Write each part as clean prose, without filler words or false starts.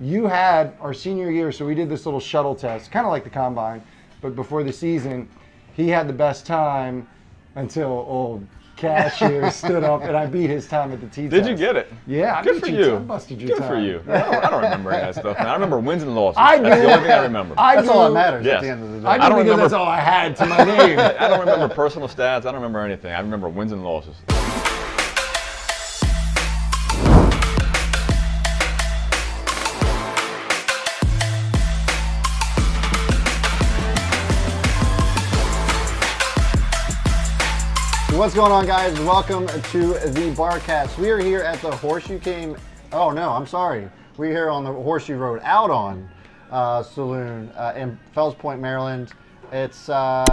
you had our senior year, so we did this little shuttle test, kind of like the combine, but before the season, he had the best time until old Cash here stood up and I beat his time at the T-test. Did you get it? Yeah, I Good for you. I busted your time. Good for you. I don't remember any of that stuff, man. I remember wins and losses. I do. That's the only thing I remember. That's all that matters at the end of the day. I do because that's all I had to my name. I don't remember personal stats. I don't remember anything. I remember wins and losses. What's going on, guys? Welcome to the Barcast. We are here at the Horseshoe Came. Oh no, I'm sorry. We're here on the Horseshoe Road Out On Saloon in Fells Point, Maryland. It's the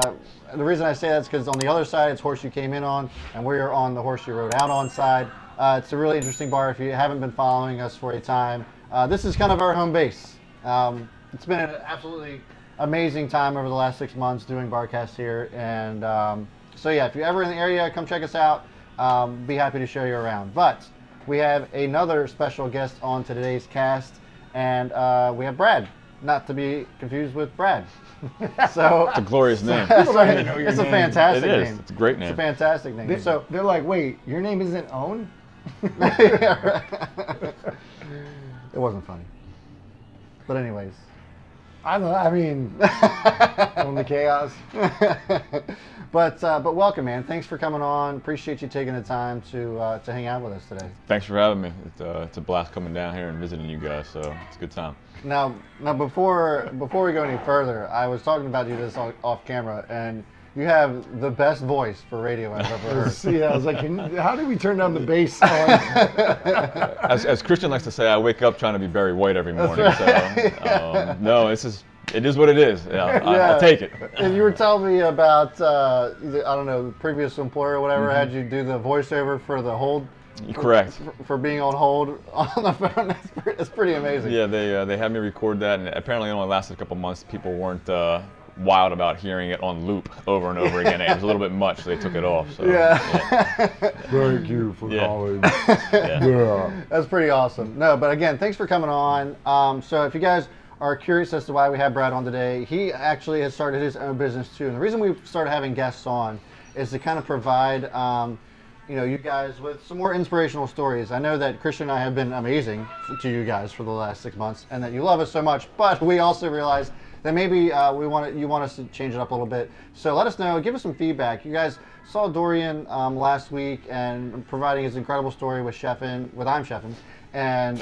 reason I say that is because on the other side it's Horseshoe Came In On, and we're on the Horseshoe Road Out On side. It's a really interesting bar. If you haven't been following us for a time, this is kind of our home base. It's been an absolutely amazing time over the last 6 months doing Barcast here, and so yeah, if you're ever in the area, come check us out. Be happy to show you around. But we have another special guest on today's cast, and we have Brad, not to be confused with Brad. So it's a glorious name. It's a fantastic name. It's a great name. It's a fantastic name. So they're like, wait, your name isn't Owen? Yeah, right. It wasn't funny. But anyways. I mean, on the chaos. But welcome, man. Thanks for coming on. Appreciate you taking the time to hang out with us today. Thanks for having me. It's a blast coming down here and visiting you guys. So it's a good time. Now before we go any further, I was talking about you this off camera, and you have the best voice for radio I've ever heard. Yeah, I was like, how did we turn down the bass on? As Christian likes to say, I wake up trying to be Barry White every morning. Right. So no, it is what it is. I'll take it. And you were telling me about, I don't know, the previous employer or whatever had you do the voiceover for the hold. Correct. For being on hold on the phone. It's pretty amazing. Yeah, they had me record that, and apparently it only lasted a couple months. People weren't wild about hearing it on loop over and over again. It was a little bit much, so they took it off. So, yeah. Thank you for calling. Yeah. That's pretty awesome. No, but again, thanks for coming on. So if you guys are curious as to why we have Brad on today, he actually has started his own business too. And the reason we started having guests on is to kind of provide you guys with some more inspirational stories. I know that Christian and I have been amazing to you guys for the last 6 months, and that you love us so much, but we also realize that maybe you want us to change it up a little bit. So let us know, give us some feedback. You guys saw Dorian last week and providing his incredible story with I'm Stephan. And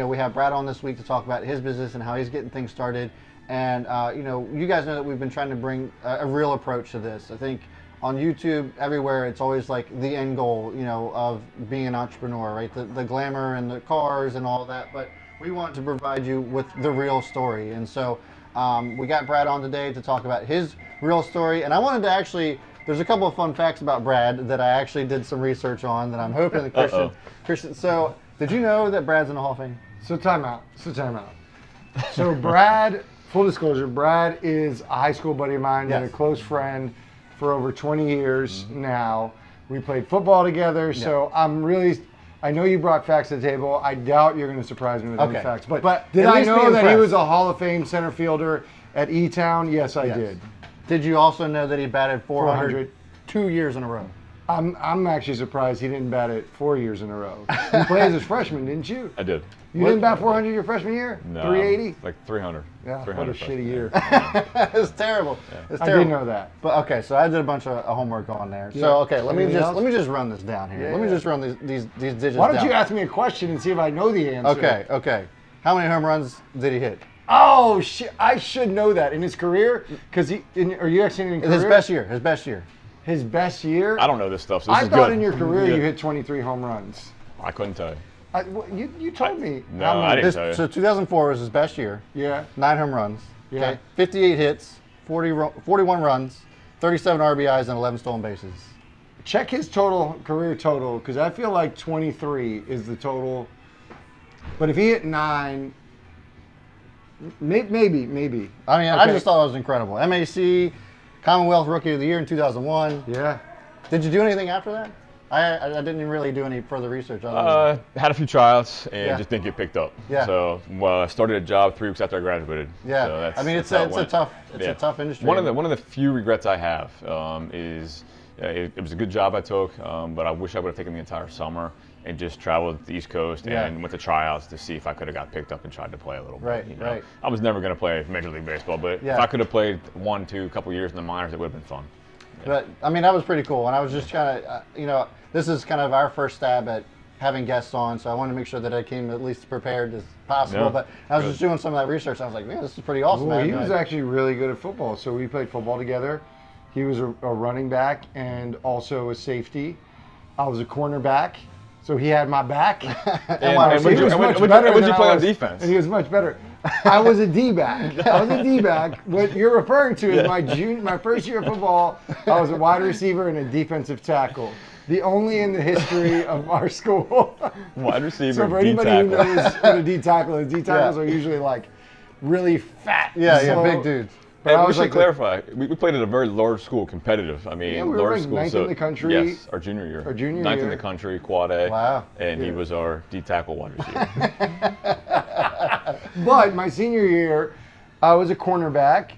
we have Brad on this week to talk about his business and how he's getting things started. And you guys know that we've been trying to bring a real approach to this. I think on YouTube, everywhere, it's always like the end goal, of being an entrepreneur, right? The glamour and the cars and all that. But we want to provide you with the real story. And so we got Brad on today to talk about his real story. And I wanted to there's a couple of fun facts about Brad that I actually did some research on that I'm hoping that Christian. So did you know that Brad's in the Hall of Fame? So time out. So Brad, full disclosure, Brad is a high school buddy of mine and a close friend for over 20 years now. We played football together, so I know you brought facts to the table. I doubt you're going to surprise me with any facts. But did I know that he was a Hall of Fame center fielder at E-Town? Yes, I did. Did you also know that he batted 400 2 years in a row? I'm actually surprised he didn't bat it 4 years in a row. You played as a freshman, didn't you? I did. You didn't bat 400 your freshman year? No. 380? Like 300. Yeah, 300 what a shitty year. It's terrible. Yeah. It's terrible. I didn't know that. But okay, so I did a bunch of homework on there. Yeah. So okay, let me just run this down here. Let me just run these digits down. Why don't you ask me a question and see if I know the answer? Okay. How many home runs did he hit? Oh shit! I should know that in his career, because are you actually in career? His best year. His best year? I don't know this stuff, so this I is thought good. in your career you hit 23 home runs. I couldn't tell you. You told me. No, I didn't tell you. So 2004 was his best year. Yeah. 9 home runs. Yeah. Okay. 58 hits, 41 runs, 37 RBIs, and 11 stolen bases. Check his career total, because I feel like 23 is the total. But if he hit 9, maybe. I mean, I just thought it was incredible. MAC, Commonwealth Rookie of the Year in 2001. Yeah. Did you do anything after that? I didn't really do any further research. Had a few tryouts and just didn't get picked up. Yeah. So I started a job 3 weeks after I graduated. Yeah. So I mean, it's a tough industry. One of the few regrets I have is it was a good job I took, but I wish I would have taken the entire summer and just traveled the East Coast and went to tryouts to see if I could have got picked up and tried to play a little bit. Right, you know? right. I was never going to play Major League Baseball, but if I could have played 1, 2, couple years in the minors, it would have been fun. Yeah. But I mean, that was pretty cool, and I was just trying to, this is kind of our first stab at having guests on, so I wanted to make sure that I came at least prepared as possible. Yeah, but I was just doing some of that research. I was like, man, this is pretty awesome. Well, he was actually really good at football. So we played football together. He was a running back and also a safety. I was a cornerback, so he had my back. And would you play on defense? And he was much better. I was a D-back. I was a D-back. What you're referring to is my first year of football, I was a wide receiver and a defensive tackle. The only in the history of our school. Wide receiver, so for anybody who knows what a D-tackle is, D-tackles are usually like really fat. Yeah, big dudes. But we should clarify, we played at a very large school, competitive. I mean, we large were school. Ninth in the country. Yes, our junior year. Ninth in the country, quad A. Wow. And he was our D-tackle wide receiver. But my senior year, I was a cornerback.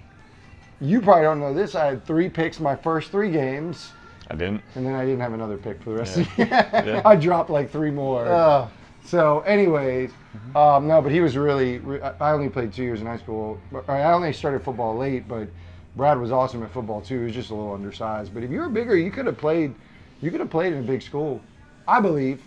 You probably don't know this. I had 3 picks my first 3 games. I didn't. And then I didn't have another pick for the rest of the year. I dropped like 3 more. So anyways, no, but he was really, I only played 2 years in high school. I only started football late, but Brad was awesome at football too. He was just a little undersized. But if you were bigger, you could have played in a big school, I believe.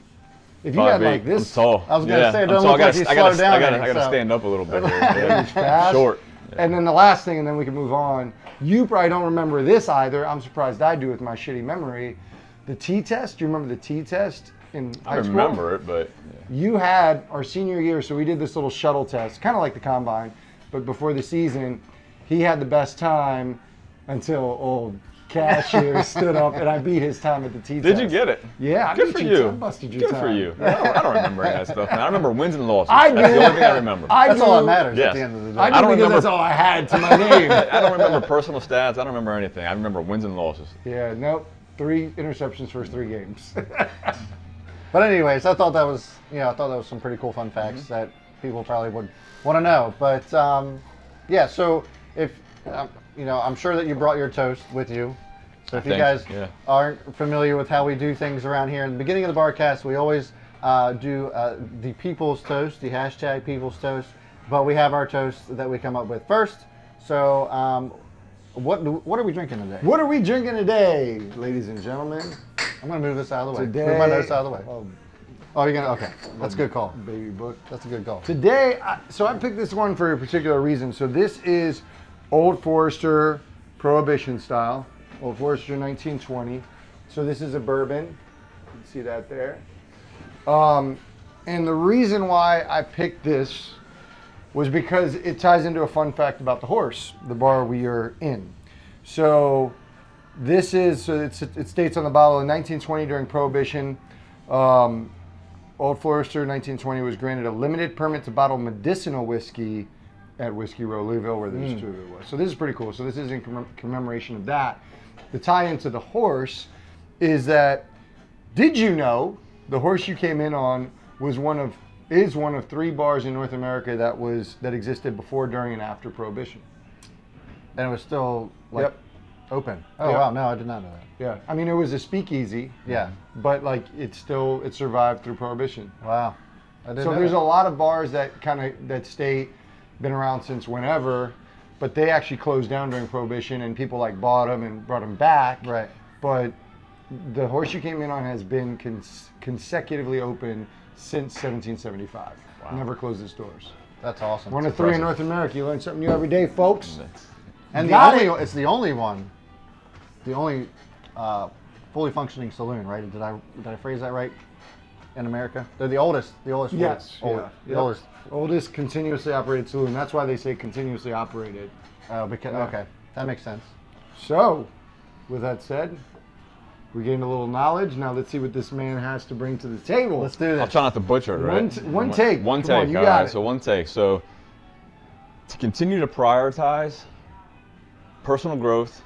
If you had like this. I'm tall. I was going to say, it doesn't look like you slowed down. I got to stand up a little bit here. He's fast. Short. And then the last thing, and then we can move on. You probably don't remember this either. I'm surprised I do with my shitty memory. The T-test. Do you remember the T-test in high school? I remember it, but you had our senior year, so we did this little shuttle test, kind of like the combine, but before the season, he had the best time until old Cashier stood up, and I beat his time at the T-test. Did you get it? Yeah. Good for you. I busted your time. Good for you. Yeah. I don't remember any of that stuff. I remember wins and losses. I do. That's the only thing I remember. That's all that matters at the end of the day. I don't remember. That's all I had to my name. I don't remember personal stats. I don't remember anything. I remember wins and losses. Yeah, nope. 3 interceptions first 3 games. But anyways, I thought that was some pretty cool fun facts that people probably would want to know. But yeah, so if I'm sure that you brought your toast with you. So if you guys aren't familiar with how we do things around here, in the beginning of the Barcast, we always do the People's Toast, the hashtag People's Toast. But we have our toast that we come up with first. So what are we drinking today? What are we drinking today, ladies and gentlemen? I'm going to move this out of the way. Today, move my notes out of the way. Oh, you're going to? Okay. That's a good call. Baby book. That's a good call. Today, so I picked this one for a particular reason. So this is Old Forester Prohibition style. Old Forester 1920. So this is a bourbon. You can see that there. And the reason why I picked this was because it ties into a fun fact about the horse, the bar we are in. So this is, it states on the bottle, in 1920 during Prohibition, Old Forester 1920 was granted a limited permit to bottle medicinal whiskey at Whiskey Row, Louisville, where there's 2 of it was. So this is pretty cool. So this is in commemoration of that. The tie into the horse is that, did you know the horse you came in on is one of 3 bars in North America that existed before, during, and after Prohibition. And it was still open. Oh Yep. wow, no, I did not know that. Yeah, I mean it was a speakeasy. Yeah, but like it survived through Prohibition. Wow. So there's a lot of bars that been around since whenever, but they actually closed down during Prohibition, and people like bought them and brought them back. Right. But the horse you came in on has been consecutively open since 1775. Wow. Never closed its doors. That's awesome. One of 3 in North America. You learn something new every day, folks. And it's the only one, the only fully functioning saloon, right? Did I phrase that right? In America, they're the oldest. Yes. Oldest. Oldest continuously operated saloon. That's why they say continuously operated. Okay, that makes sense. So, with that said, we gained a little knowledge. Now let's see what this man has to bring to the table. Let's do this. I'll try not to butcher it, right? One take. One Come on, take. you All got right, it. so one take. So to continue to prioritize personal growth,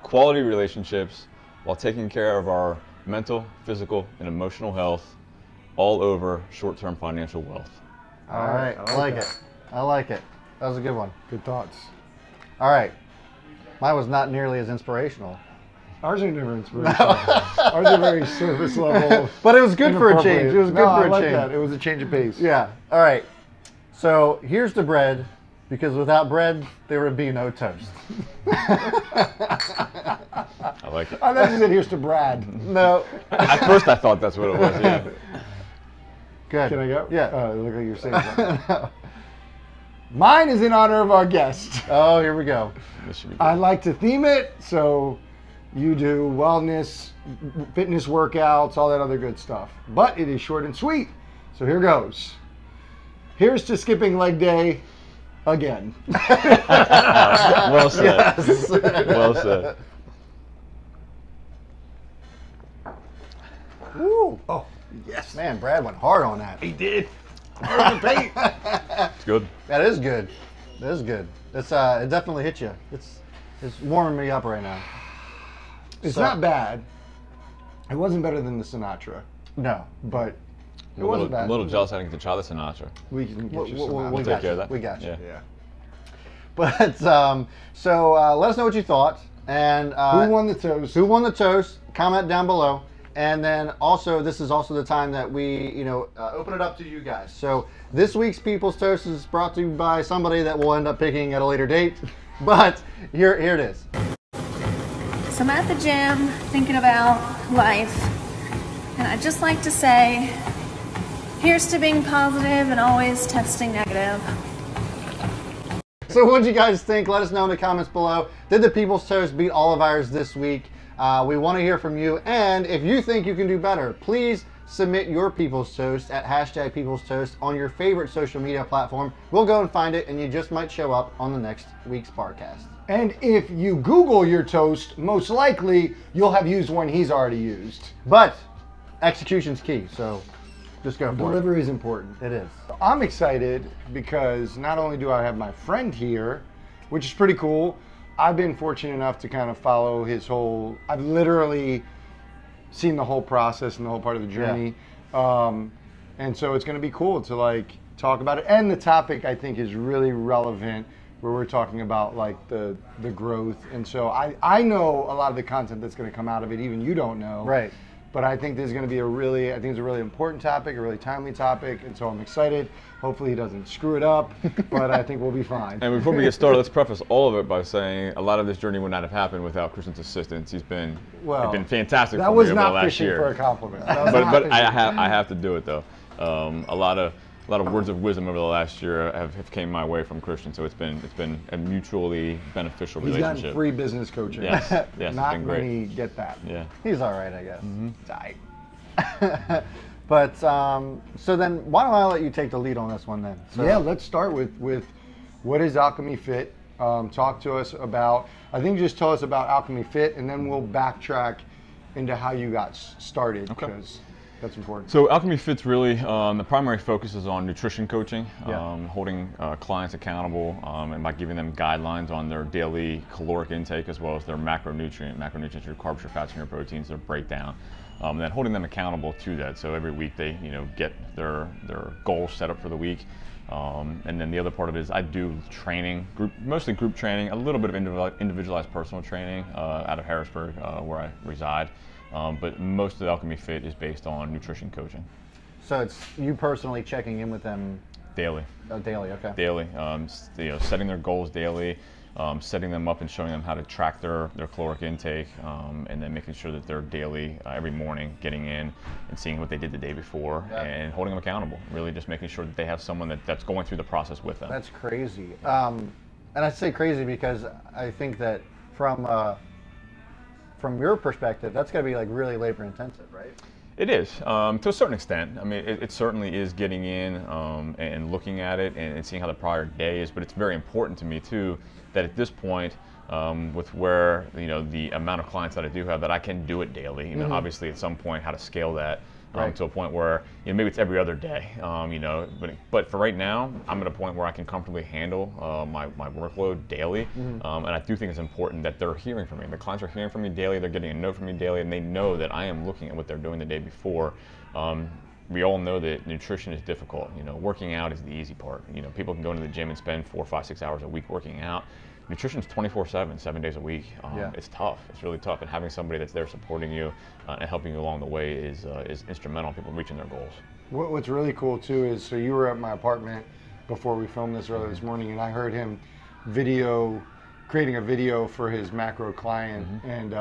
quality relationships, while taking care of our mental, physical, and emotional health, all over short-term financial wealth. All right, I like it. I like it. That was a good one. Good thoughts. All right. Mine was not nearly as inspirational. Ours are never inspirational. Ours are very surface level. But it was good for a change. It was good for a like change. That. It was a change of pace. Yeah. All right. So here's the bread, because without bread, there would be no toast. I like it. I thought you said here's to Brad. No. At first I thought that's what it was, yeah. Good. Can I go? Yeah. Oh, it looked like you were saying something. No. Mine is in honor of our guest. Oh, here we go. This should be good. I like to theme it, so you do wellness, fitness workouts, all that other good stuff. But it is short and sweet. So here goes. Here's to skipping leg day again. Well said. Yes. Well said. Woo. Oh, yes. Man, Brad went hard on that. He did. It's good. That is good. That is good. It's it definitely hit you. It's warming me up right now. It's So- not bad. It wasn't better than the Sinatra, No. but it A wasn't bad. little jealous I didn't get to try the Sinatra. We can get you We'll some. we take got care you. of that. We got you. Yeah. Yeah. But so let us know what you thought, and Who won the toast? Who won the toast? Comment down below, and then also this is also the time that we open it up to you guys. So this week's People's Toast is brought to you by somebody that we'll end up picking at a later date, but here it is. So I'm at the gym thinking about life, and I'd just like to say, here's to being positive and always testing negative. So what did you guys think? Let us know in the comments below. Did the People's Toast beat all of ours this week? We want to hear from you, and if you think you can do better, please submit your People's Toast at #PeoplesToast on your favorite social media platform. We'll go and find it, and you just might show up on the next week's Barcast. And if you Google your toast, most likely you'll have used one he's already used. But execution's key, so just go for Delivery is important. it. It is. I'm excited because not only do I have my friend here, which is pretty cool, I've been fortunate enough to kind of follow his whole, I've literally seen the whole process and the whole part of the journey. And so it's going to be cool to like talk about it. And the topic I think is really relevant, where we're talking about like the growth. And so I know a lot of the content that's going to come out of it, even you don't know. Right. But I think this is going to be I think it's a really important topic, a really timely topic, and so I'm excited. Hopefully he doesn't screw it up, but I think we'll be fine. And before we get started, let's preface all of it by saying a lot of this journey would not have happened without Christian's assistance. He's been fantastic that for was me over not the last fishing year. for a compliment. That was But not but fishing. I have to do it though. A lot of words of wisdom over the last year have came my way from Christian, so it's been a mutually beneficial He's relationship. gotten free business coaching. Yes, yes, it's Not been great. many get that. Yeah. He's all right, I guess. It's all right. But so then why don't I let you take the lead on this one then? So, Yeah, let's start with what is Alchemy Fit? Talk to us about, I think just tell us about Alchemy Fit, and then we'll backtrack into how you got started, Okay. because that's important. So Alchemy Fit's really, the primary focus is on nutrition coaching, Yeah. holding clients accountable, and by giving them guidelines on their daily caloric intake as well as their macronutrients, your carbs, your fats, and your proteins, their breakdown, and then holding them accountable to that. So every week they get their goals set up for the week. And then the other part of it is I do training, mostly group training, a little bit of individualized personal training out of Harrisburg, where I reside. But most of the Alchemy Fit is based on nutrition coaching. So it's you personally checking in with them Daily. daily, okay. Daily. Setting their goals daily, setting them up and showing them how to track their caloric intake, and then making sure that they're daily, every morning, getting in and seeing what they did the day before, Yeah. and holding them accountable. Really just making sure that they have someone that's going through the process with them. That's crazy. And I say crazy because I think that from your perspective, that's got to be like really labor intensive, right? It is, to a certain extent. I mean, it certainly is getting in and looking at it and seeing how the prior day is, but it's very important to me too that at this point, with where the amount of clients that I do have, that I can do it daily. Obviously at some point how to scale that to a point where maybe it's every other day. But for right now, I'm at a point where I can comfortably handle my workload daily, and I do think it's important that they're hearing from me. The clients are hearing from me daily. They're getting a note from me daily, and they know that I am looking at what they're doing the day before. We all know that nutrition is difficult. Working out is the easy part. People can go into the gym and spend 4, 5, 6 hours a week working out. Nutrition's 24/7, 7 days a week. It's tough. It's really tough. And having somebody that's there supporting you and helping you along the way is instrumental in people reaching their goals. What's really cool too is, so you were at my apartment before we filmed this earlier this morning, and I heard him creating a video for his macro client. And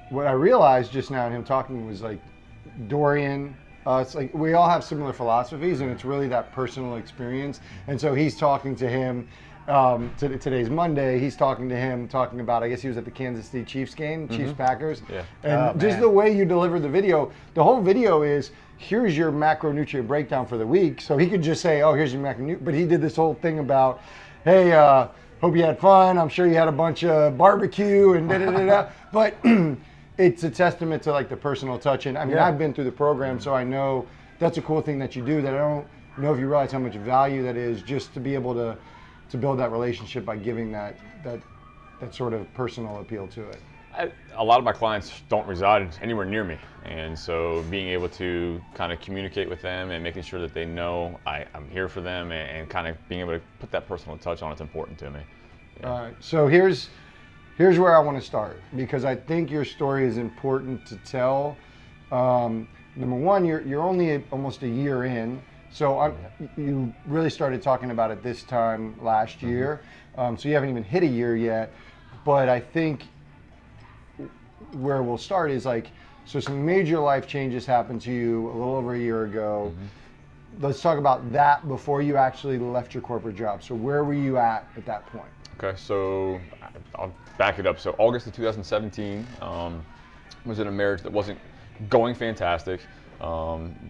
what I realized just now in him talking was like Dorian. It's like we all have similar philosophies, and it's really that personal experience. And so he's talking to him. Today's Monday. He's talking to him, talking about, I guess he was at the Kansas City Chiefs game, Chiefs Packers. Yeah. And just the way you delivered the whole video is, here's your macronutrient breakdown for the week. So he could just say, oh, here's your macronutrient. But he did this whole thing about, hey, hope you had fun. I'm sure you had a bunch of barbecue and da-da-da-da. But it's a testament to like the personal touch. And I mean, I've been through the program, so I know that's a cool thing that you do that I don't know if you realize how much value that is, just to be able to build that relationship by giving that sort of personal appeal to it. A lot of my clients don't reside anywhere near me, and so being able to kind of communicate with them and making sure that they know I'm here for them, and kind of being able to put that personal touch on it's important to me. Yeah. All right, so here's where I want to start, because I think your story is important to tell. Number one, you're only almost a year in. So you really started talking about it this time last year. So you haven't even hit a year yet. But I think where we'll start is like, so some major life changes happened to you a little over a year ago. Let's talk about that before you actually left your corporate job. So where were you at that point? Okay, so I'll back it up. So August of 2017, was in a marriage that wasn't going fantastic.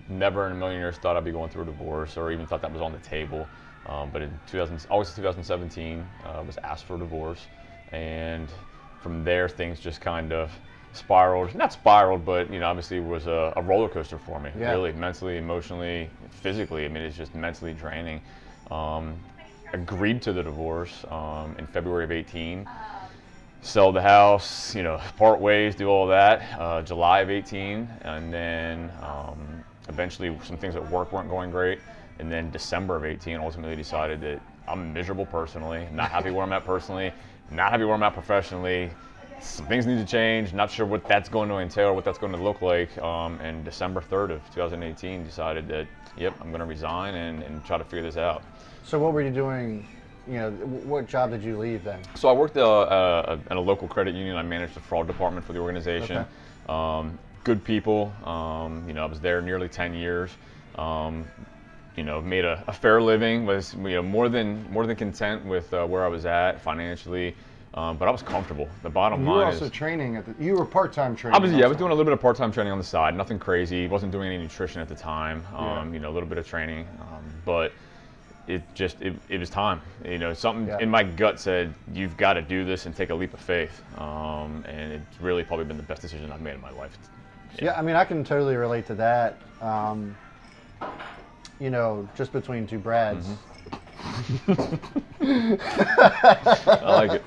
Never in a million years thought I'd be going through a divorce, or even thought that was on the table. But in August of 2017, was asked for a divorce, and from there things just kind of spiraled. Not spiraled, but obviously it was a roller coaster for me. Really, mentally, emotionally, physically. I mean, it's just mentally draining. Agreed to the divorce in February of 18. Sell the house, part ways, do all that. July of 18, and then eventually some things at work weren't going great. And then December of 18, ultimately decided that I'm miserable personally, not happy where I'm at personally, not happy where I'm at professionally. Some things need to change, not sure what that's going to entail or what that's going to look like. And December 3rd of 2018, decided that, I'm going to resign and try to figure this out. So what were you doing? What job did you leave then? So I worked at a local credit union. I managed the fraud department for the organization. Okay. Good people. I was there nearly 10 years. Made a fair living. Was more than content with where I was at financially. But I was comfortable. The bottom line is... You were also training you were part-time training. I was doing a little bit of part-time training on the side. Nothing crazy. Wasn't doing any nutrition at the time. A little bit of training. But it was time. Something in my gut said, you've got to do this and take a leap of faith. And it's really probably been the best decision I've made in my life. Yeah, I mean, I can totally relate to that. Just between two Brads. I like it.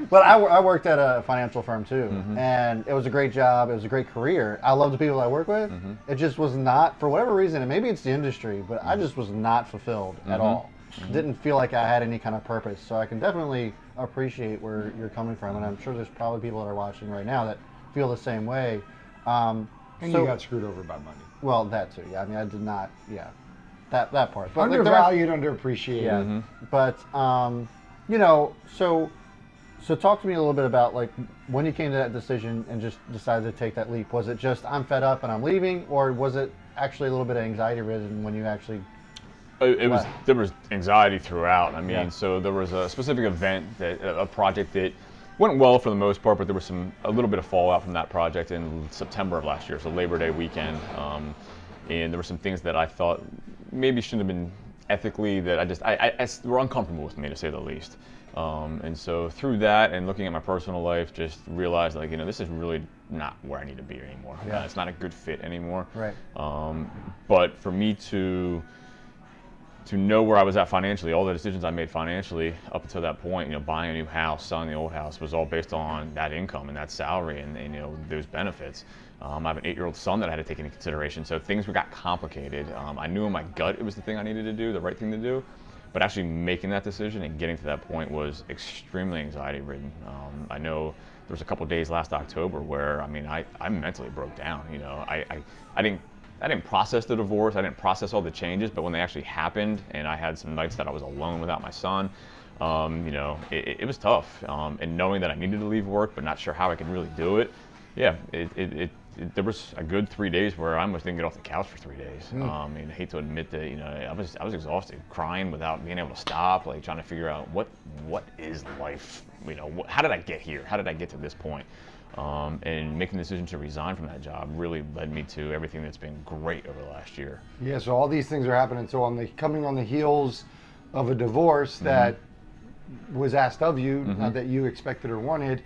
But I worked at a financial firm too, and it was a great job. It was a great career. I love the people I work with. It just was not, for whatever reason, and maybe it's the industry, but I just was not fulfilled at all. Didn't feel like I had any kind of purpose. So I can definitely appreciate where you're coming from, and I'm sure there's probably people that are watching right now that feel the same way. And you got screwed over by money. Well, that too. Yeah, I mean, I did not. Yeah, that part. But undervalued, underappreciated. Yeah, but so talk to me a little bit about like when you came to that decision and just decided to take that leap. Was it just I'm fed up and I'm leaving, or was it actually a little bit of anxiety ridden when you actually? There was anxiety throughout. I mean, so there was a specific event, a project that went well for the most part, but there was a little bit of fallout from that project in September of last year, so Labor Day weekend. And there were some things that I thought maybe shouldn't have been ethically, that I were uncomfortable with me, to say the least. And so through that and looking at my personal life, just realized this is really not where I need to be anymore. Yeah. It's not a good fit anymore. Right. But for me to know where I was at financially, all the decisions I made financially up until that point, buying a new house, selling the old house, was all based on that income and that salary and those benefits. I have an 8-year-old son that I had to take into consideration, so things got complicated. I knew in my gut it was the thing I needed to do, the right thing to do, but actually making that decision and getting to that point was extremely anxiety-ridden. I know there was a couple days last October where, I mentally broke down. I didn't process the divorce, I didn't process all the changes, but when they actually happened and I had some nights that I was alone without my son, it was tough. And knowing that I needed to leave work but not sure how I could really do it, there was a good 3 days where I almost didn't get off the couch for 3 days. I hate to admit that, I was exhausted, crying without being able to stop, like trying to figure out what is life, how did I get here? How did I get to this point? And making the decision to resign from that job really led me to everything that's been great over the last year. Yeah, so all these things are happening. So coming on the heels of a divorce that was asked of you, not that you expected or wanted,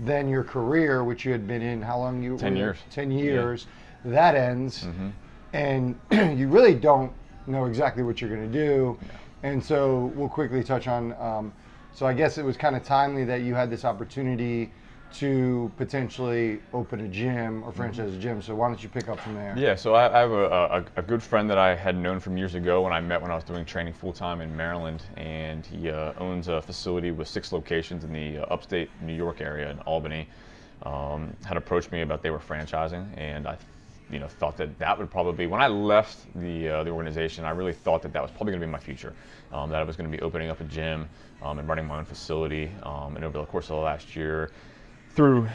then your career, which you had been in, how long you 10 years. 10 years, that ends, and you really don't know exactly what you're going to do. Yeah. And so we'll quickly touch on, so I guess it was kind of timely that you had this opportunity to potentially open a gym or franchise a gym. So why don't you pick up from there? Yeah, so I have a good friend that I had known from years ago when I met when I was doing training full-time in Maryland, and he owns a facility with 6 locations in the upstate New York area in Albany. Had approached me about they were franchising, and I thought that would probably be, when I left the organization, I really thought that was probably going to be my future, that I was going to be opening up a gym and running my own facility, and over the course of the last year, through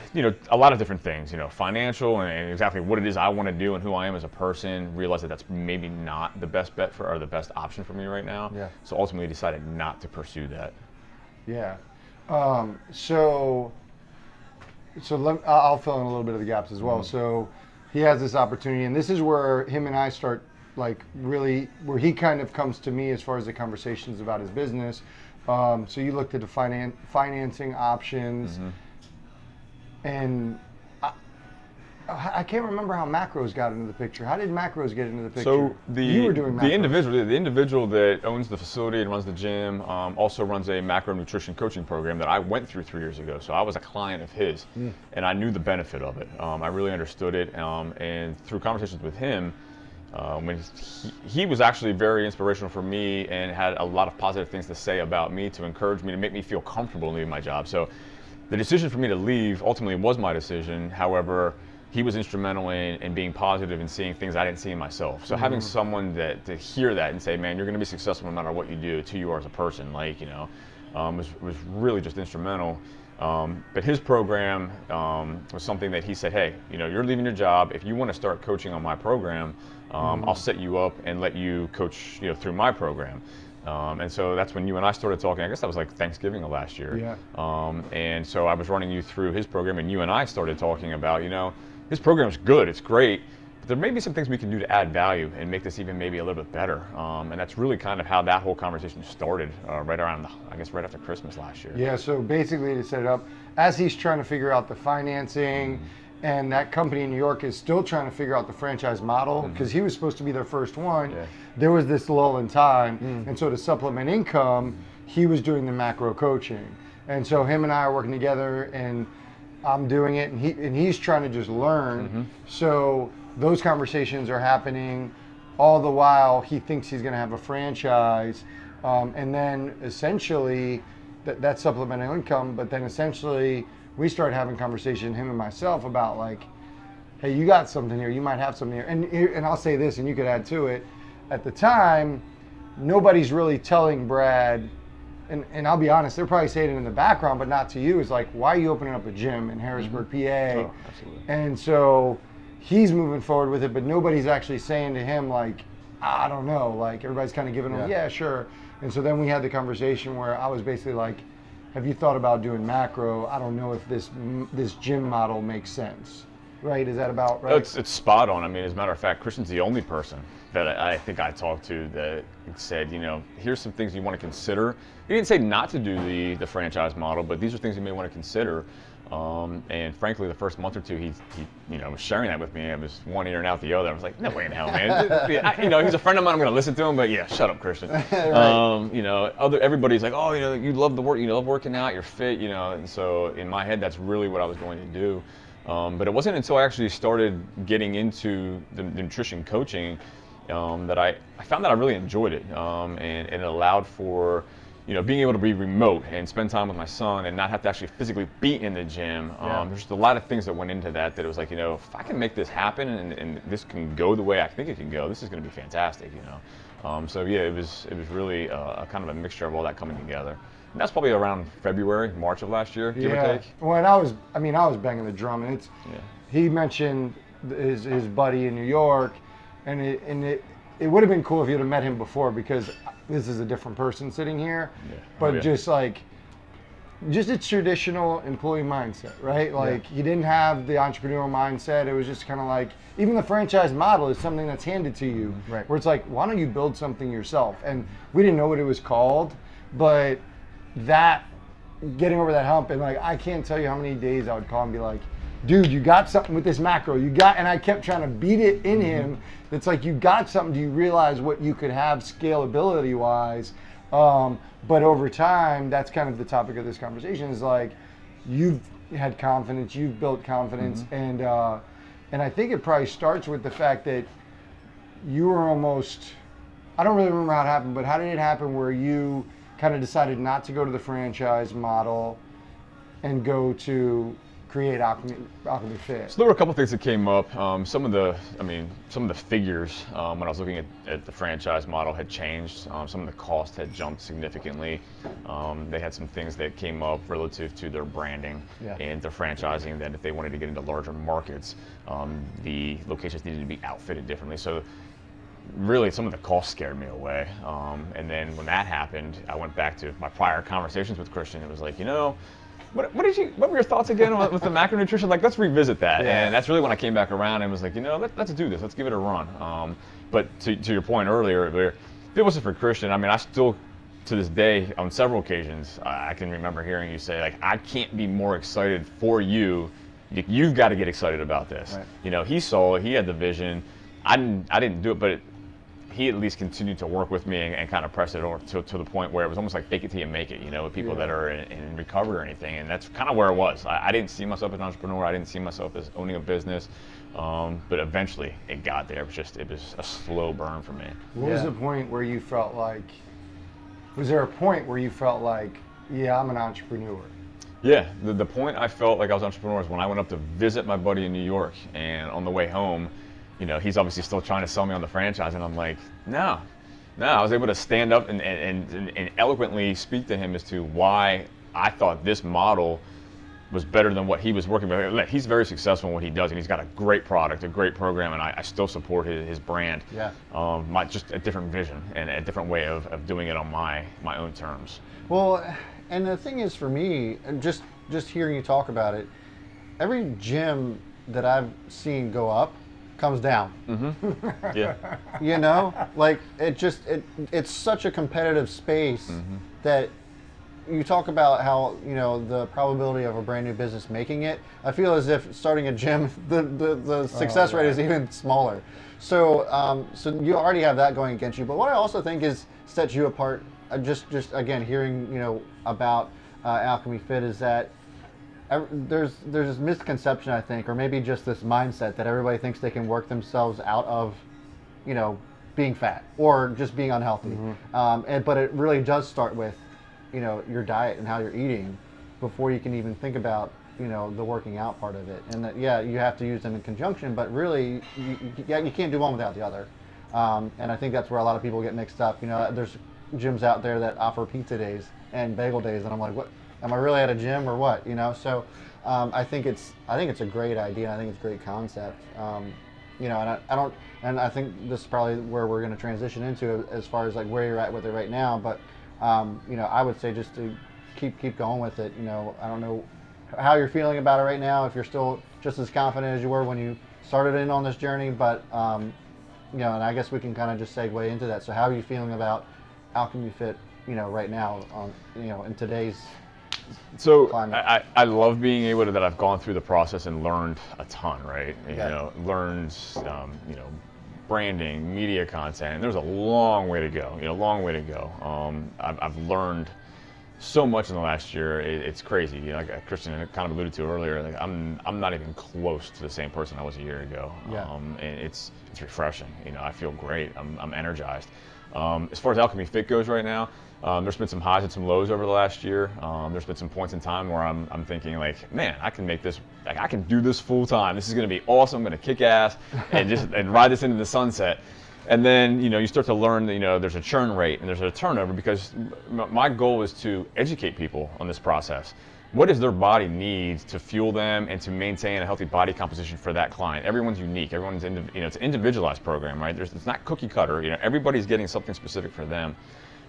a lot of different things, financial and exactly what it is I want to do and who I am as a person, realized that that's maybe not the best bet or the best option for me right now. Yeah. So ultimately decided not to pursue that. Yeah. So I'll fill in a little bit of the gaps as well. So he has this opportunity, and this is where him and I start, really, where he kind of comes to me as far as the conversations about his business. So you looked at the financing options. And I can't remember how macros got into the picture. How did macros get into the picture? So you were doing macros. the individual that owns the facility and runs the gym also runs a macro nutrition coaching program that I went through 3 years ago. So I was a client of his, and I knew the benefit of it. I really understood it, and through conversations with him, when he was actually very inspirational for me and had a lot of positive things to say about me to encourage me, to make me feel comfortable leaving my job. So the decision for me to leave ultimately was my decision. However, he was instrumental in being positive and seeing things I didn't see in myself. So having someone to hear that and say, man, you're going to be successful no matter what you do, to you are as a person, was really just instrumental. But his program was something that he said, hey, you're leaving your job. If you want to start coaching on my program, I'll set you up and let you coach through my program. And so that's when you and I started talking. I guess that was like Thanksgiving of last year. Yeah. And so I was running you through his program, and you and I started talking about, his program's good, it's great, but there may be some things we can do to add value and make this even maybe a little bit better. And that's really kind of how that whole conversation started right around, right after Christmas last year. Yeah, so basically to set it up, as he's trying to figure out the financing, and that company in New York is still trying to figure out the franchise model, because he was supposed to be their first one. Yeah. There was this lull in time, and so to supplement income, he was doing the macro coaching. And so him and I are working together, and I'm doing it, and he's trying to just learn. So those conversations are happening all the while he thinks he's going to have a franchise, and then essentially that's supplemental income, but then essentially we start having conversation, him and myself, about hey, you got something here, you might have something here. And I'll say this, and you could add to it, at the time, nobody's really telling Brad, and I'll be honest, they're probably saying it in the background, but not to you. It's like, why are you opening up a gym in Harrisburg, PA? Oh, absolutely. And so he's moving forward with it, but nobody's actually saying to him, I don't know, everybody's kind of giving him, yeah, sure. And so then we had the conversation where I was basically like, have you thought about doing macro? I don't know if this gym model makes sense. Right? Is that about right? It's spot on. As a matter of fact, Christian's the only person that I think I talked to that said, here's some things you want to consider. He didn't say not to do the franchise model, but these are things you may want to consider. And frankly, the first month or two, he was sharing that with me. It was one ear and out the other. I was like, no way in hell, man. He's a friend of mine. I'm going to listen to him, but yeah, shut up, Christian. Right. Everybody's like, oh, you love the work, you love working out, you're fit, And so in my head, that's really what I was going to do. But it wasn't until I actually started getting into the nutrition coaching that I found that I really enjoyed it, and it allowed for being able to be remote and spend time with my son and not have to actually physically be in the gym. There's just a lot of things that went into that it was like, if I can make this happen and this can go the way I think it can go, this is going to be fantastic, So yeah, it was really a kind of a mixture of all that coming together. And that's probably around February, March of last year, give or take. Well, and I was banging the drum, and he mentioned his buddy in New York, and it would have been cool if you'd have met him before, because this is a different person sitting here, but just a traditional employee mindset, right? Like he didn't have the entrepreneurial mindset. It was just kind of like, even the franchise model is something that's handed to you, right? Where it's like, why don't you build something yourself? And we didn't know what it was called, but that getting over that hump, and like, I can't tell you how many days I would call and be like, dude, you got something with this macro, and I kept trying to beat it in him. It's like, you got something, do you realize what you could have scalability wise? But over time, that's kind of the topic of this conversation, is like, you've had confidence, you've built confidence, and I think it probably starts with the fact that you were almost, I don't really remember how it happened, but how did it happen where you kind of decided not to go to the franchise model and go to create Alchemy Fit? So there were a couple things that came up. Some of the figures when I was looking at the franchise model had changed. Some of the cost had jumped significantly. They had some things that came up relative to their branding and their franchising, that if they wanted to get into larger markets, the locations needed to be outfitted differently. So really, some of the costs scared me away. And then when that happened, I went back to my prior conversations with Christian. It was like, what were your thoughts again with the macronutrition? Like, let's revisit that. And that's really when I came back around and was like, let's do this. Let's give it a run. But to your point earlier, if it wasn't for Christian, I still, to this day, on several occasions, I can remember hearing you say, like, I can't be more excited for you. You've got to get excited about this. Right. He saw it. He had the vision. I didn't do it, but he at least continued to work with me and kind of press it over to the point where it was almost like fake it till you make it, with people that are in recovery or anything. And that's kind of where it was. I didn't see myself as an entrepreneur. I didn't see myself as owning a business. But eventually it got there. It was a slow burn for me. What was the point where you felt like, was there a point where you felt like, I'm an entrepreneur? Yeah, the point I felt like I was an entrepreneur was when I went up to visit my buddy in New York, and on the way home, he's obviously still trying to sell me on the franchise, and I'm like, no. I was able to stand up and eloquently speak to him as to why I thought this model was better than what he was working with. He's very successful in what he does, and he's got a great product, a great program, and I still support his brand. Just a different vision and a different way of doing it on my own terms. Well, and the thing is, for me, just hearing you talk about it, every gym that I've seen go up comes down. Like, it's such a competitive space that you talk about how, the probability of a brand new business making it. I feel as if starting a gym, the success rate is even smaller. So so you already have that going against you. But what I also think sets you apart, just again hearing about Alchemy Fit, is that there's this misconception, I think, or maybe just this mindset that everybody thinks they can work themselves out of, being fat or just being unhealthy. But it really does start with, your diet and how you're eating before you can even think about, the working out part of it. And that, you have to use them in conjunction, but really, you can't do one without the other. And I think that's where a lot of people get mixed up. There's gyms out there that offer pizza days and bagel days, and I'm like, what? Am I really at a gym or what? So I think it's a great idea. I think it's a great concept. And I think this is probably where we're going to transition into as far as like where you're at with it right now. But I would say just to keep going with it. I don't know how you're feeling about it right now. If you're still just as confident as you were when you started in on this journey, but and I guess we can kind of just segue into that. So how are you feeling about Alchemy Fit? Right now, in today's So climate? I love being able to, that I've gone through the process and learned a ton, right? You know, learned, you know, branding, media content. There's a long way to go, you know, long way to go. I've learned so much in the last year. It's crazy. You know, like Christian kind of alluded to earlier, like I'm not even close to the same person I was a year ago. And it's refreshing. You know, I feel great. I'm energized. As far as Alchemy Fit goes right now, there's been some highs and some lows over the last year. There's been some points in time where I'm thinking like, man, I can make this, like I can do this full time. This is going to be awesome. I'm going to kick ass and just and ride this into the sunset. And then, you know, you start to learn that, you know, there's a churn rate and there's a turnover, because my goal is to educate people on this process. What does their body need to fuel them and to maintain a healthy body composition for that client? Everyone's unique. Everyone's, you know, it's an individualized program, right? It's not cookie cutter. You know, everybody's getting something specific for them.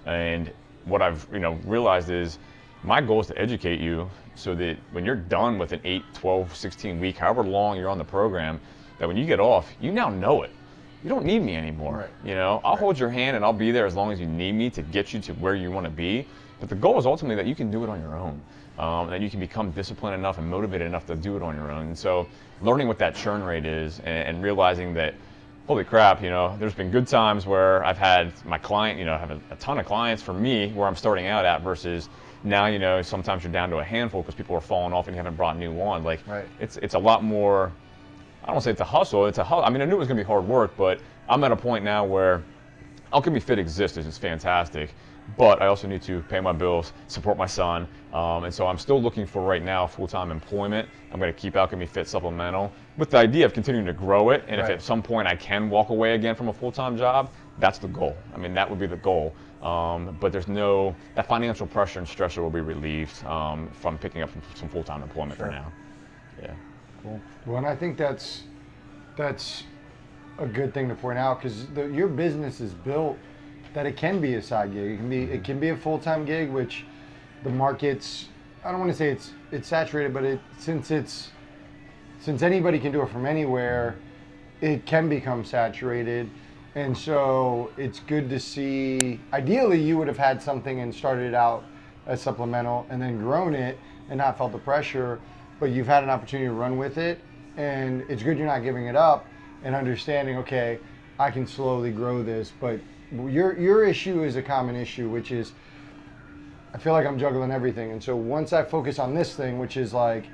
And what I've, you know, realized is my goal is to educate you so that when you're done with an 8, 12, 16 week, however long you're on the program, that when you get off, you now know it. You don't need me anymore. Right. You know, I'll hold your hand and I'll be there as long as you need me to get you to where you want to be. But the goal is ultimately that you can do it on your own. That you can become disciplined enough and motivated enough to do it on your own. And so learning what that churn rate is and realizing that, holy crap, you know, there's been good times where I've had my client, you know, have a ton of clients for me where I'm starting out at, versus now, you know, sometimes you're down to a handful because people are falling off and you haven't brought new on. Like, it's a lot more, I don't want to say it's a hustle. It's a hustle. I mean, I knew it was going to be hard work, but I'm at a point now where Alchemy Fit exists. It's fantastic. But I also need to pay my bills, support my son, and so I'm still looking for right now full-time employment. I'm going to keep Alchemy Fit supplemental with the idea of continuing to grow it, and if at some point I can walk away again from a full-time job, that's the goal. I mean, that would be the goal. But there's no, that financial pressure and stressor will be relieved from picking up some full-time employment for now. Yeah. Cool. Well, and I think that's a good thing to point out, because your business is built that it can be a side gig. It can be a full-time gig, which the market's, I don't want to say it's saturated, but since anybody can do it from anywhere, it can become saturated. And so it's good to see, ideally you would have had something and started it out as supplemental and then grown it and not felt the pressure, but you've had an opportunity to run with it, and it's good you're not giving it up and understanding, okay, I can slowly grow this. But your issue is a common issue, which is, I feel like I'm juggling everything. And so once I focus on this thing, which is like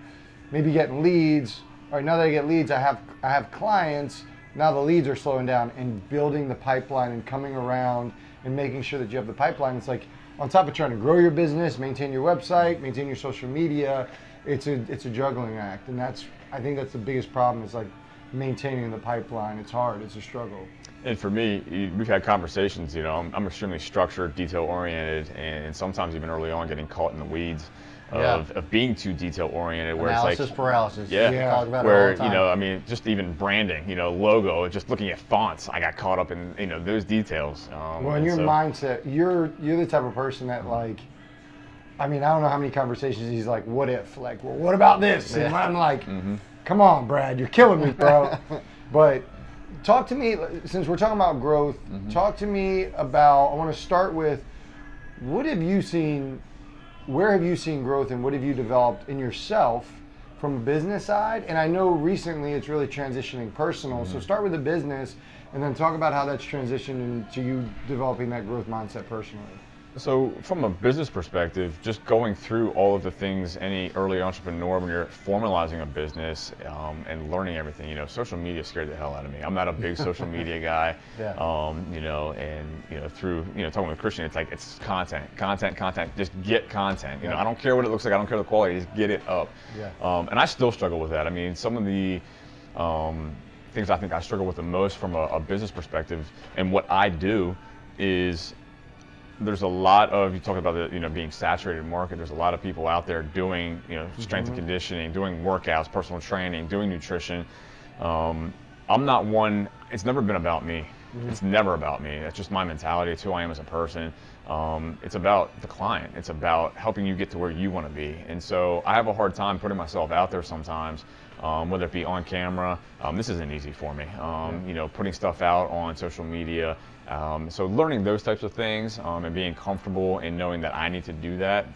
maybe getting leads, all right, now that I get leads, I have clients, now the leads are slowing down, and building the pipeline and coming around and making sure that you have the pipeline. It's like, on top of trying to grow your business, maintain your website, maintain your social media, it's a juggling act. And I think that's the biggest problem, is like maintaining the pipeline. It's hard, it's a struggle. And for me, we've had conversations, you know, I'm extremely structured, detail-oriented, and sometimes even early on getting caught in the weeds of being too detail-oriented. Where analysis it's like, paralysis. Yeah, about where, it all the time. you know, I mean, just even branding, you know, logo, just looking at fonts, I got caught up in, you know, those details. Well, in your mindset, you're the type of person that, like, I mean, I don't know how many conversations he's like, what if? Like, well, what about this? And I'm like, come on, Brad, you're killing me, bro. But talk to me, since we're talking about growth, talk to me about, I want to start with, what have you seen, where have you seen growth, and what have you developed in yourself from a business side? And I know recently it's really transitioning personal, so start with the business and then talk about how that's transitioned into you developing that growth mindset personally. So from a business perspective, just going through all of the things any early entrepreneur, when you're formalizing a business and learning everything, you know, social media scared the hell out of me. I'm not a big social media guy, you know, and, you know, through, you know, talking with Christian, it's like, it's content, just get content. You know, I don't care what it looks like, I don't care the quality, just get it up. And I still struggle with that. I mean, some of the things I think I struggle with the most from a business perspective and what I do is, there's a lot of, you talk about the, you know, being saturated market, there's a lot of people out there doing, you know, strength and conditioning, doing workouts, personal training, doing nutrition. I'm not one, it's never been about me. It's never about me. That's just my mentality. It's who I am as a person. It's about the client. It's about helping you get to where you want to be. And so I have a hard time putting myself out there sometimes, whether it be on camera. This isn't easy for me. You know, putting stuff out on social media. So learning those types of things and being comfortable in knowing that I need to do that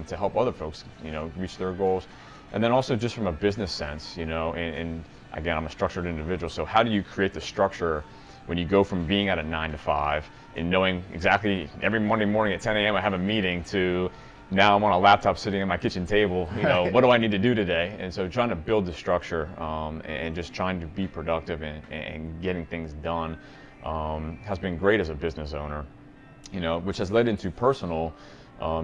to help other folks, you know, reach their goals. And then also just from a business sense, you know, and again, I'm a structured individual. So how do you create the structure when you go from being at a 9 to 5 and knowing exactly every Monday morning at 10 a.m. I have a meeting to now I'm on a laptop sitting at my kitchen table, you know, what do I need to do today? And so trying to build the structure and just trying to be productive and getting things done has been great as a business owner, you know, which has led into personal.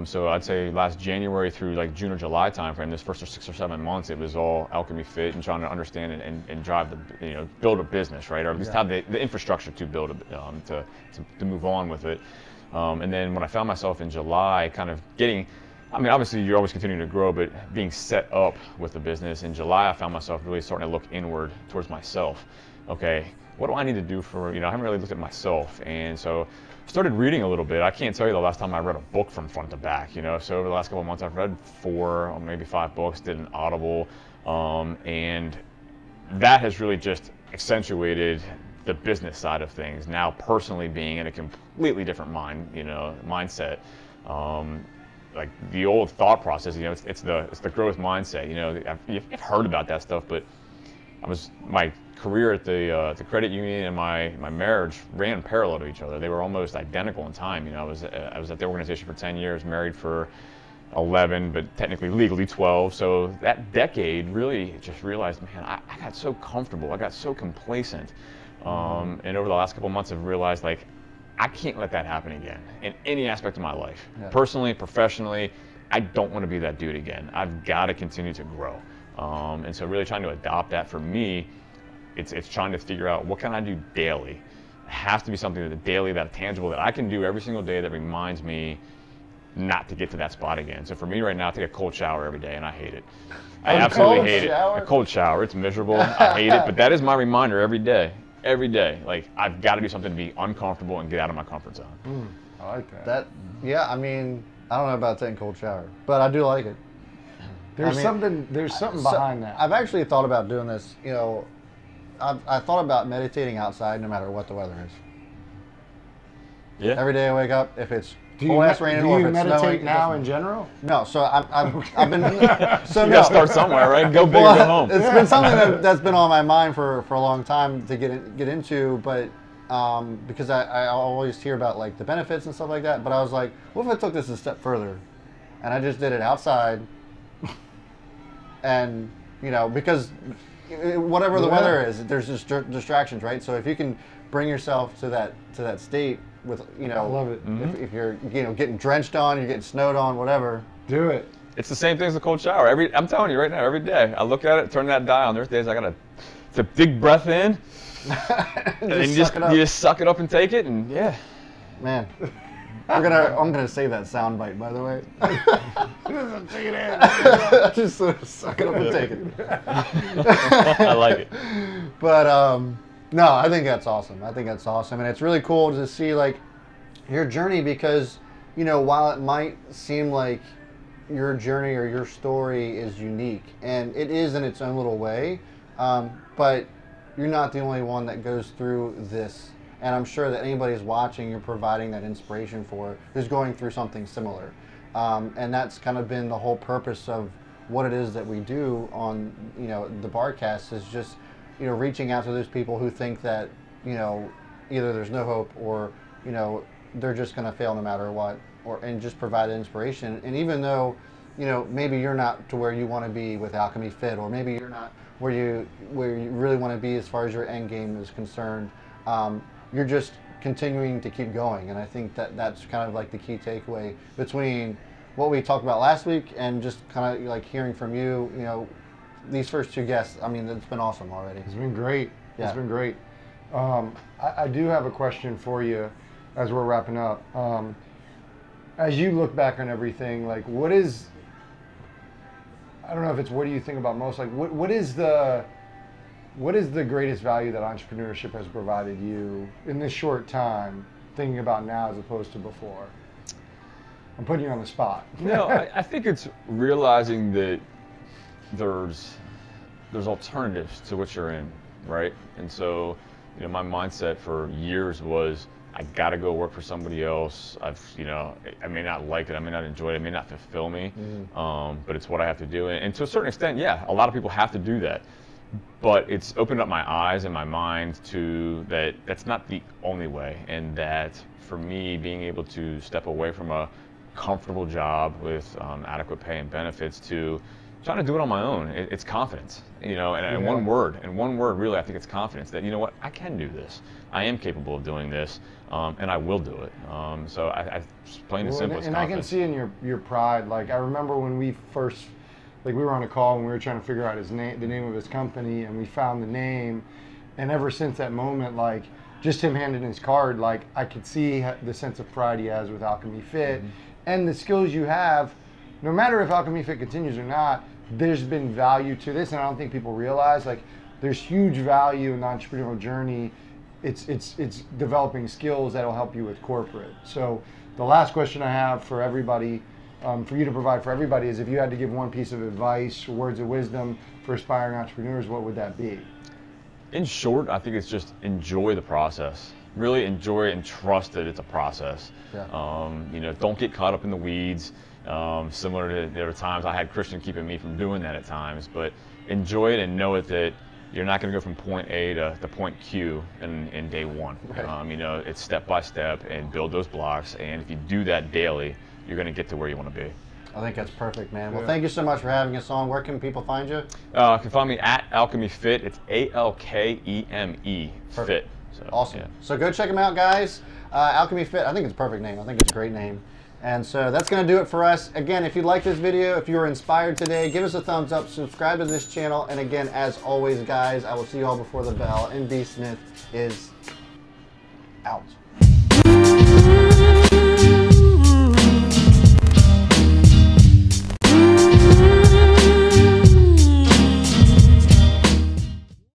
So I'd say last January through like June or July timeframe, this first 6 or 7 months, it was all Alchemy Fit and trying to understand and drive the, you know, build a business, right? Or at least have the infrastructure to build a, to move on with it. And then when I found myself in July kind of getting, I mean, obviously you're always continuing to grow, but being set up with the business in July, I found myself really starting to look inward towards myself. Okay, what do I need to do for, you know, I haven't really looked at myself. And so started reading a little bit. I can't tell you the last time I read a book from front to back, you know. So over the last couple of months, I've read 4 or maybe 5 books, did an Audible, and that has really just accentuated the business side of things. Now, personally being in a completely different mindset. Like the old thought process, you know, it's the growth mindset. You know, you've heard about that stuff, but my career at the credit union and my marriage ran parallel to each other. They were almost identical in time. You know, I was at the organization for 10 years, married for 11, but technically legally 12. So that decade really just realized, man, I got so comfortable. I got so complacent. And over the last couple of months, I've realized, like, I can't let that happen again in any aspect of my life. Yeah. Personally, professionally, I don't want to be that dude again. I've got to continue to grow. And so really trying to adopt that for me, it's trying to figure out what can I do daily. It has to be something that daily, that tangible, that I can do every single day that reminds me not to get to that spot again. So for me right now, I take a cold shower every day, and I hate it. I absolutely hate it. A cold shower, it's miserable. I hate it, but that is my reminder every day. Every day, like, I've got to do something to be uncomfortable and get out of my comfort zone. I like that. Yeah, I mean, I don't know about taking cold shower, but I do like it. There's something behind that. I've actually thought about doing this. You know, I thought about meditating outside no matter what the weather is. Yeah. Every day I wake up, if it's Do you meditate now in general? No, so I've been. So you gotta start somewhere, right? Go big or go home. It's been something that's been on my mind for a long time to get into, but because I always hear about like the benefits and stuff like that. But I was like, what if I took this a step further, and I just did it outside, and you know, because whatever the weather is, there's just distractions, right? So if you can bring yourself to that state with, you know, I love it. If you're, you know, getting drenched on, you're getting snowed on, whatever. Do it. It's the same thing as the cold shower. I'm telling you right now, every day I look at it, turn that dial, and there's days I gotta take a big breath in, and you just suck it up and take it, and yeah. Man, I'm gonna save that sound bite, by the way. Take it in. Just suck it up and take it. I like it. But no, I think that's awesome. And it's really cool to see like your journey, because, you know, while it might seem like your journey or your story is unique, and it is in its own little way, but you're not the only one that goes through this. And I'm sure that anybody who's watching, you're providing that inspiration for, who's going through something similar. And that's kind of been the whole purpose of what it is that we do on, you know, the Barcast, is just, you know, reaching out to those people who think that, you know, either there's no hope or, you know, they're just going to fail no matter what, and just provide inspiration. And even though, you know, maybe you're not to where you want to be with Alchemy Fit, or maybe you're not where you really want to be as far as your end game is concerned, you're just continuing to keep going. And I think that that's kind of like the key takeaway between what we talked about last week and just kind of like hearing from you, you know, these first 2 guests. I mean, it's been awesome already. It's been great. Yeah. It's been great. I do have a question for you as we're wrapping up. As you look back on everything, like, what is, I don't know if it's what do you think about most, like what is the greatest value that entrepreneurship has provided you in this short time, thinking about now as opposed to before? I'm putting you on the spot. No, I think it's realizing that there's alternatives to what you're in, right? And so, you know, my mindset for years was, I got to go work for somebody else. You know, I may not like it, I may not enjoy it, it may not fulfill me, but it's what I have to do. And to a certain extent, yeah, a lot of people have to do that. But it's opened up my eyes and my mind to that's not the only way. And that for me, being able to step away from a comfortable job with adequate pay and benefits to trying to do it on my own, it's confidence, you know, and one word, really, I think it's confidence that, you know what, I can do this. I am capable of doing this, and I will do it. So I plain and simple, it's and confidence. I can see in your pride. Like, I remember when we first, like, we were on a call and we were trying to figure out his name, the name of his company, and we found the name. And ever since that moment, like, just him handing his card, like, I could see the sense of pride he has with Alchemy Fit, and the skills you have. No matter if Alchemy Fit continues or not, there's been value to this, and I don't think people realize, like, there's huge value in the entrepreneurial journey. It's developing skills that'll help you with corporate. So the last question I have for everybody, for you to provide for everybody, is if you had to give one piece of advice, words of wisdom for aspiring entrepreneurs, what would that be? In short, I think it's just enjoy the process. Really enjoy it and trust that it's a process. Yeah. You know, don't get caught up in the weeds. Similar to, there were times I had Christian keeping me from doing that at times, but enjoy it and know it that you're not going to go from point A to point Q in day one. Right. You know, it's step by step and build those blocks, and if you do that daily, you're going to get to where you want to be. I think that's perfect, man. Well, thank you so much for having us on. Where can people find you? You can find me at Alchemy Fit. It's ALKEME Fit. So, awesome. Yeah. So go check them out, guys. Alchemy Fit, I think it's a perfect name. I think it's a great name. And so that's going to do it for us. Again, if you like this video, if you were inspired today, give us a thumbs up, subscribe to this channel. And again, as always, guys, I will see you all before the bell. And B. Smith is out.